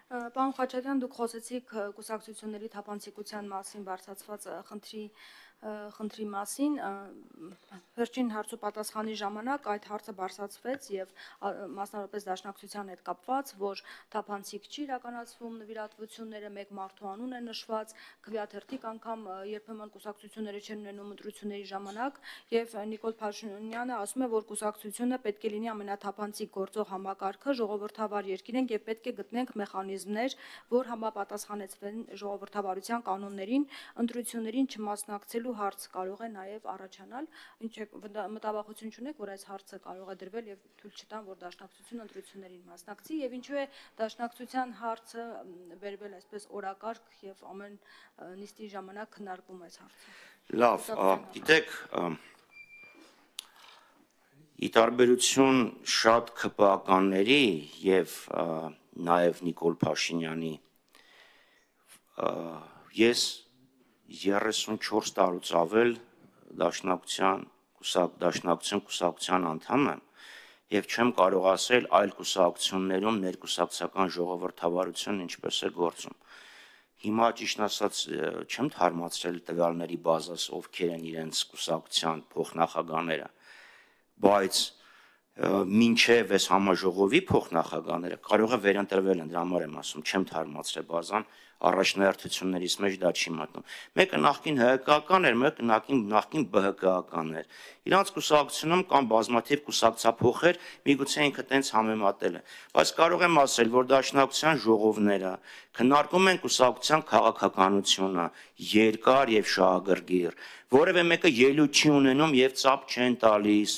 Պարոն Խաչատրյան, դուք խոսեցիք կուսակցությունների թափանցիկության մասին բարձրացված խնդրի մասին, վերջին հարցու պատասխանի ժամանակ այդ հարցը բարձրացվեց եւ մասնավորապես դաշնակցության հետ կապված, որ թափանցիկ չի իրականացվում նվիրատվությունները, մեկ մարդու անուն է նշված, քվեաթերթիկ անգամ երբեմն կուսակցությունները չեն ունենում ընտրությունների ժամանակ եւ Նիկոլ Փաշինյանը ասում է, որ կուսակցությունը պետք է լինի ամենաթափանցիկ գործող համակարգը, ժողովրդավար երկիր ենք եւ պետք է գտնենք մեխանիզմներ, որ համապատասխանեցվեն ժողովրդավարության կանոններին, ընտրություններին չմասնակցելու հարց կարող է նաև առաջանալ, ինչ մտավախություն չունեք, որ այս հարցը կարող է դրվել եւ թույլ չտան, որ դաշնակցությունը ընտրություններին մասնակցի եւ ինչու է դաշնակցության հարցը բերվել այսպես օրակարգ եւ ամեն նիստի ժամանակ քննարկվում այս հարցը։ Լավ, գիտեք, ի տարբերություն շատ ԿՊԱ-ականների եւ նաեւ Նիկոլ Փաշինյանի, ես 34 տարուց ավել դաշնակցության կուսակցության անդամ եմ եւ չեմ կարող ասել այլ կուսակցություններում ներկուսակցական ժողովրդավարությունն ինչպես է գործում։ Հիմա ճիշտ ասած չեմ թարմացրել տվյալների բազաս ովքեր են իրենց կուսակցության փոխնախագահները, բայց մինչև այս համաժողովի փոխնախագահները կարող է վերընտրվել են, դրա համար եմ ասում, չեմ թարմացրել բազան, առաջնահերթություններից մեջ դա չի մտնում։ Մեկը նախկին ՀԿ-ական էր, մեկը նախկին ԲՀԿ-ական էր։ Իրանց կուսակցությունում կան բազմաթիվ կուսակցափոխեր, միգուցե ինքը տենց համեմատել է։ Բայց կարող եմ ասել, որ դաշնակցության ժողովները քննարկում են կուսակցության քաղաքականությունը, երկար եւ շահագրգիռ, որևէ մեկը ելույթ չի ունենում եւ ծափ չեն տալիս,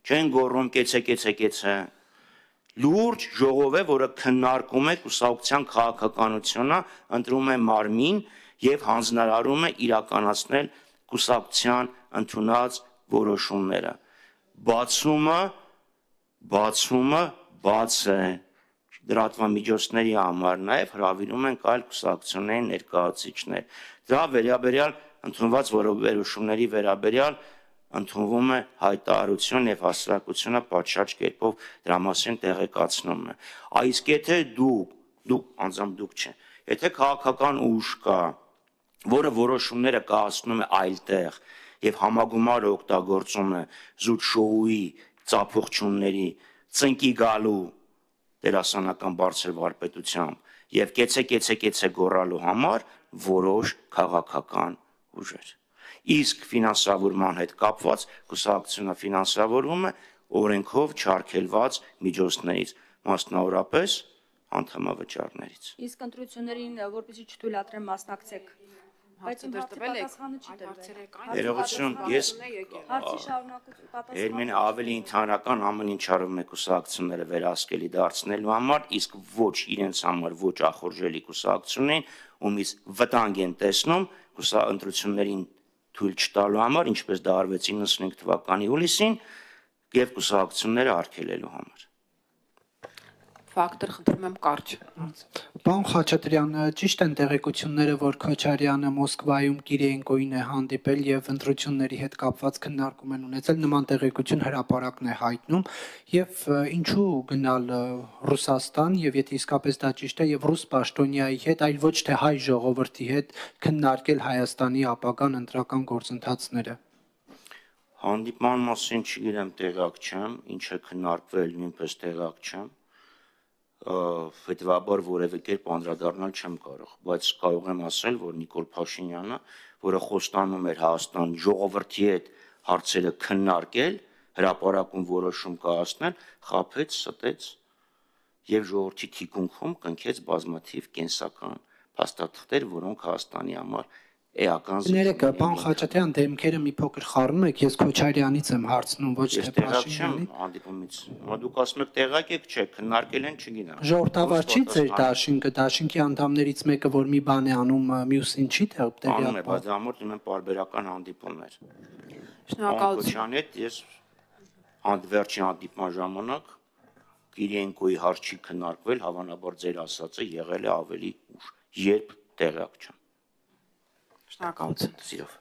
չեն գոռում կեցե։ Լուրջ ժողով է, որը քննարկում է կուսակցության քաղաքականությունը, ընտրում է մարմին եւ հանձնարարում է իրականացնել կուսակցության ընդունած որոշումները։ Բացումը բաց է դրատվամիջոցների համար, նաեւ հրավիրում ենք այլ կուսակցությունների ներկայացուցիչներ։ Դա վերաբերյալ ընդունված որոշումների վերաբերյալ ընդունվում է հայտարարություն եւ հասարակությունը պատշաճ կերպով դրա մասին տեղեկացնում է։ Իսկ եթե դուք անձամբ դուք չէ, եթե քաղաքական ուժ կա, որը որոշումները կայացնում է այլտեղ եւ համագումարը օգտագործում է զուտ շոուի, ծափողջունների, ծնկի գալու դերասանական բարձր վարպետությամբ եւ կեցե գոռալու համար որոշ քաղաքական ուժեր։ Իսկ ֆինանսավորման հետ կապված կուսակցությունը ֆինանսավորվում է օրենքով չարգելված միջոցներից, մասնավորապես անդամավճարներից։ Իսկ ընտրություններին որպեսզի չթույլատրեն մասնակցեք, բայց իմ հարցի պատասխանը չի տրվել։ Ներողություն, ես հարցի շարունակություն Երմենը ավելի ընդհանրական ամեն ինչ արվում է կուսակցությունները վերահսկելի դարձնելու համար, իսկ ոչ իրենց համար ոչ ախորժելի կուսակցություններին, ումից վտանգ են տեսնում ընտրություններին թույլ չտալու համար, ինչպես դա արվեց 95 թվականի հուլիսին, եւ կուսակցությունները արգելելու համար։ Ֆակտոր խնդրում եմ կարճ։ Պարոն Խաչատրյան, ճիշտ են տեղեկությունները, որ Քոչարյանը Մոսկվայում Կիրիենկոին է հանդիպել եւ ընտրությունների հետ կապված քննարկում են ունեցել, նման տեղեկություն հրապարակն է հայտնում եւ ինչու գնալ Ռուսաստան եւ եթե իսկապես դա ճիշտ է եւ ռուս պաշտոնյայի հետ, այլ ոչ թե հայ ժողովրդի հետ քննարկել Հայաստանի ապագան ընտրական գործընթացները։ Հանդիպման մասին չգիտեմ, տեղակ չեմ, ինչ է քննարկվել, նույնպես տեղակ չեմ։ Հետևաբար որևէ կերպ անդրադառնալ չեմ կարող, բայց կարող եմ ասել, որ Նիկոլ Փաշինյանը, որը խոստանում էր Հայաստան ժողովրդի հետ հարցերը քննարկել, հրապարակում որոշում կայացնել, խաբեց, ստեց եւ ժողովրդի թիկունքում կնքեց բազմաթիվ կենսական փաստաթղթեր, որոնք Հայաստանի համար էական Ներեկա, պարոն Խաչատրյան, դեմքերը մի փոքր խառնում եք, ես Քոչարյանից եմ հարցնում, ոչ թե Փաշինյանի։ Հանդիպումից։ Դուք ասում եք տեղակ եք, չէ, քննարկել են, չգիտեմ։ Ժողովրդավար չի ձեր դաշինքի անդամներից մեկը, որ մի բան է անում, մյուսին չի տեղյակ։ Բայց դա մոտ ունեն պարբերական հանդիպումներ։ Շնորհակալություն։ Հետ ես վերջին հանդիպման ժամանակ Կիրիենկոյի հարց չի քննարկվել, հավանաբար ձեր ասածը եղել է ավելի ուշ, երբ տեղյակ չեմ։ Շնորհակալություն։ Սիրով։